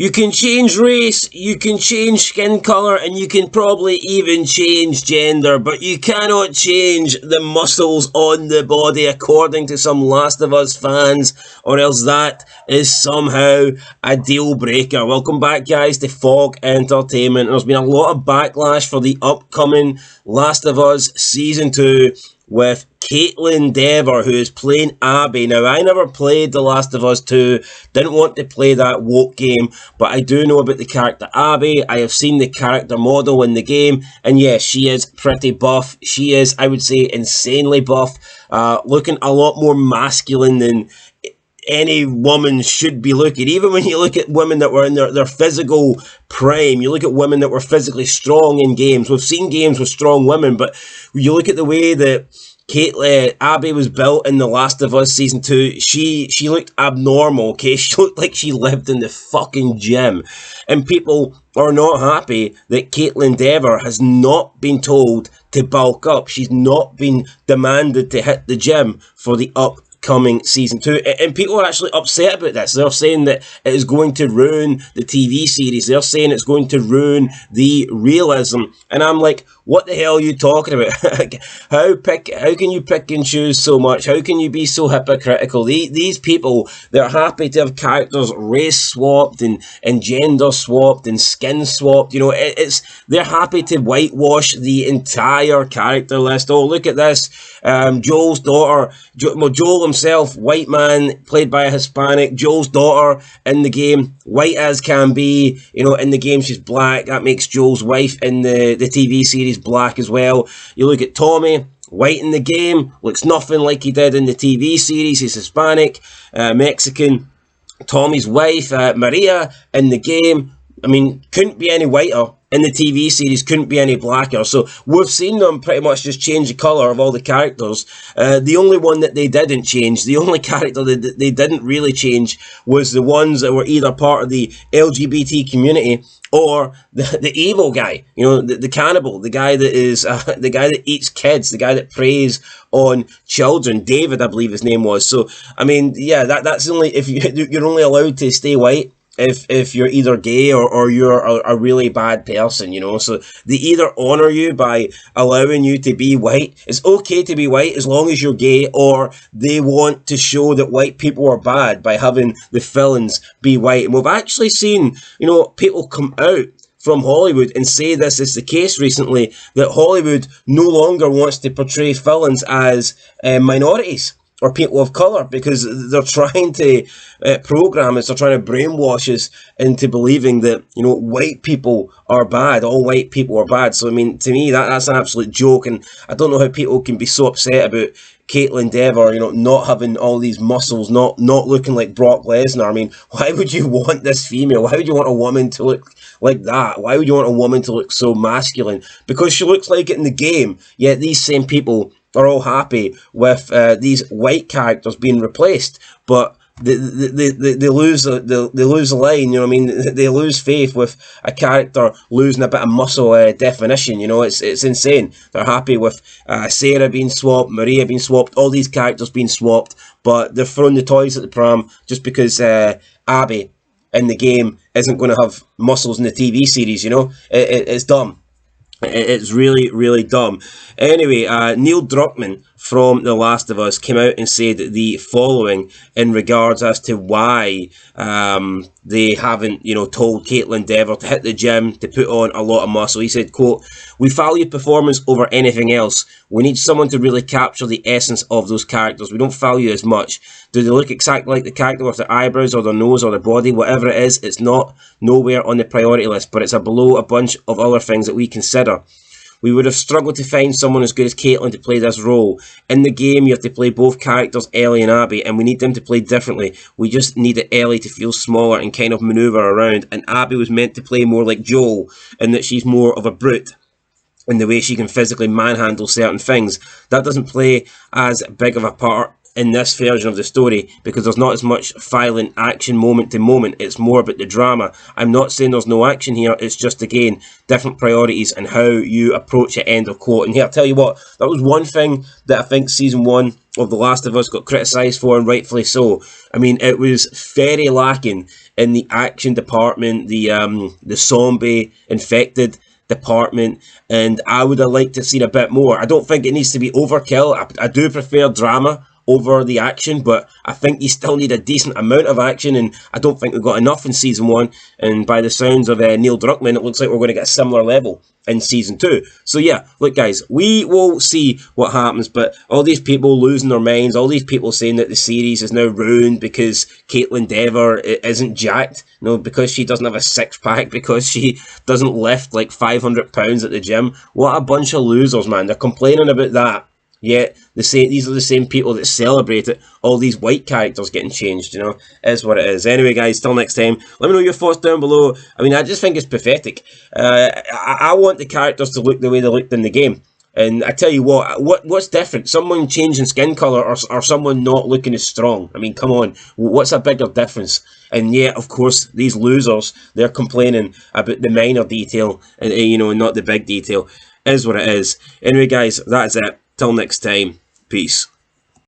You can change race, you can change skin colour, and you can probably even change gender, but you cannot change the muscles on the body according to some Last of Us fans, or else that is somehow a deal breaker. Welcome back, guys, to Fog Entertainment. There's been a lot of backlash for the upcoming Last of Us Season 2 with Kaitlyn Dever, who is playing Abby. Now, I never played The Last of Us 2, didn't want to play that woke game, but I do know about the character Abby. I have seen the character model in the game, and yes, she is pretty buff. She is, I would say, insanely buff, looking a lot more masculine than any woman should be looking. Even when you look at women that were in their physical prime, you look at women that were physically strong in games. We've seen games with strong women, but you look at the way that Abby was built in The Last of Us Season 2, she looked abnormal, okay? She looked like she lived in the fucking gym. And people are not happy that Kaitlyn Dever has not been told to bulk up. She's not been demanded to hit the gym for the upcoming Season 2, and people are actually upset about this. They're saying that it is going to ruin the TV series. They're saying it's going to ruin the realism, and I'm like, what the hell are you talking about? How can you pick and choose so much? How can you be so hypocritical? These people, they're happy to have characters race swapped and gender swapped and skin swapped. You know, they're happy to whitewash the entire character list. Oh, look at this. Joel's daughter, Joel himself, white man, played by a Hispanic. Joel's daughter in the game, white as can be. You know, in the game she's black. That makes Joel's wife in the TV series black as well. You look at Tommy, white in the game, looks nothing like he did in the TV series. He's Hispanic, Mexican. Tommy's wife, Maria, in the game, I mean, couldn't be any whiter. In the TV series, couldn't be any blacker. So we've seen them pretty much just change the colour of all the characters. The only one that they didn't change, the only character that they didn't really change, was the ones that were either part of the LGBT community or the evil guy, you know, the cannibal, the guy that is the guy that eats kids, the guy that preys on children. David, I believe his name was. So I mean, yeah, that's only if you're only allowed to stay white if you're either gay or you're a really bad person, you know. So they either honour you by allowing you to be white. It's okay to be white as long as you're gay, or they want to show that white people are bad by having the villains be white. And we've actually seen, you know, people come out from Hollywood and say this is the case recently, that Hollywood no longer wants to portray villains as minorities or people of colour, because they're trying to program us, they're trying to brainwash us into believing that, you know, white people are bad, all white people are bad. So, I mean, to me, that's an absolute joke, and I don't know how people can be so upset about Kaitlyn Dever, you know, not having all these muscles, not looking like Brock Lesnar. I mean, why would you want this female? Why would you want a woman to look like that? Why would you want a woman to look so masculine? Because she looks like it in the game, yet these same people are all happy with these white characters being replaced, but they lose the line. You know what I mean? They lose faith with a character losing a bit of muscle definition. You know, it's insane. They're happy with Sarah being swapped, Maria being swapped, all these characters being swapped, but they're throwing the toys at the pram just because Abby in the game isn't going to have muscles in the TV series. You know, it's dumb. It's really, really dumb. Anyway, Neil Druckmann from The Last of Us came out and said the following in regards as to why they haven't, you know, told Kaitlyn Dever to hit the gym, to put on a lot of muscle. He said, quote, "We value performance over anything else. We need someone to really capture the essence of those characters. We don't value as much. Do they look exactly like the character with their eyebrows or their nose or their body? Whatever it is, it's not nowhere on the priority list, but it's below a bunch of other things that we consider. We would have struggled to find someone as good as Kaitlyn to play this role. In the game, you have to play both characters, Ellie and Abby, and we need them to play differently. We just needed Ellie to feel smaller and kind of manoeuvre around, and Abby was meant to play more like Joel, in that she's more of a brute in the way she can physically manhandle certain things. That doesn't play as big of a part in this version of the story, because there's not as much violent action moment to moment. It's more about the drama. I'm not saying there's no action here, it's just, again, different priorities and how you approach it, end of quote. And here, I'll tell you what, that was one thing that I think season 1 of The Last of Us got criticised for, and rightfully so. I mean, it was very lacking in the action department, the zombie infected department, and I would have liked to see a bit more. I don't think it needs to be overkill. I do prefer drama over the action, but I think you still need a decent amount of action, and I don't think we got enough in season 1, and by the sounds of Neil Druckmann, it looks like we're going to get a similar level in season 2. So yeah, look guys, we will see what happens, but all these people losing their minds, all these people saying that the series is now ruined because Kaitlyn Dever isn't jacked, you know, because she doesn't have a six-pack, because she doesn't lift like 500 pounds at the gym. What a bunch of losers, man. They're complaining about that. Yet these are the same people that celebrate it. All these white characters getting changed, you know, is what it is. Anyway, guys, till next time. Let me know your thoughts down below. I mean, I just think it's pathetic. I want the characters to look the way they looked in the game. And I tell you what's different? Someone changing skin colour or someone not looking as strong? I mean, come on, what's a bigger difference? And yet, of course, these losers, they're complaining about the minor detail, and you know, not the big detail. Is what it is. Anyway, guys, that's it. Till next time, peace.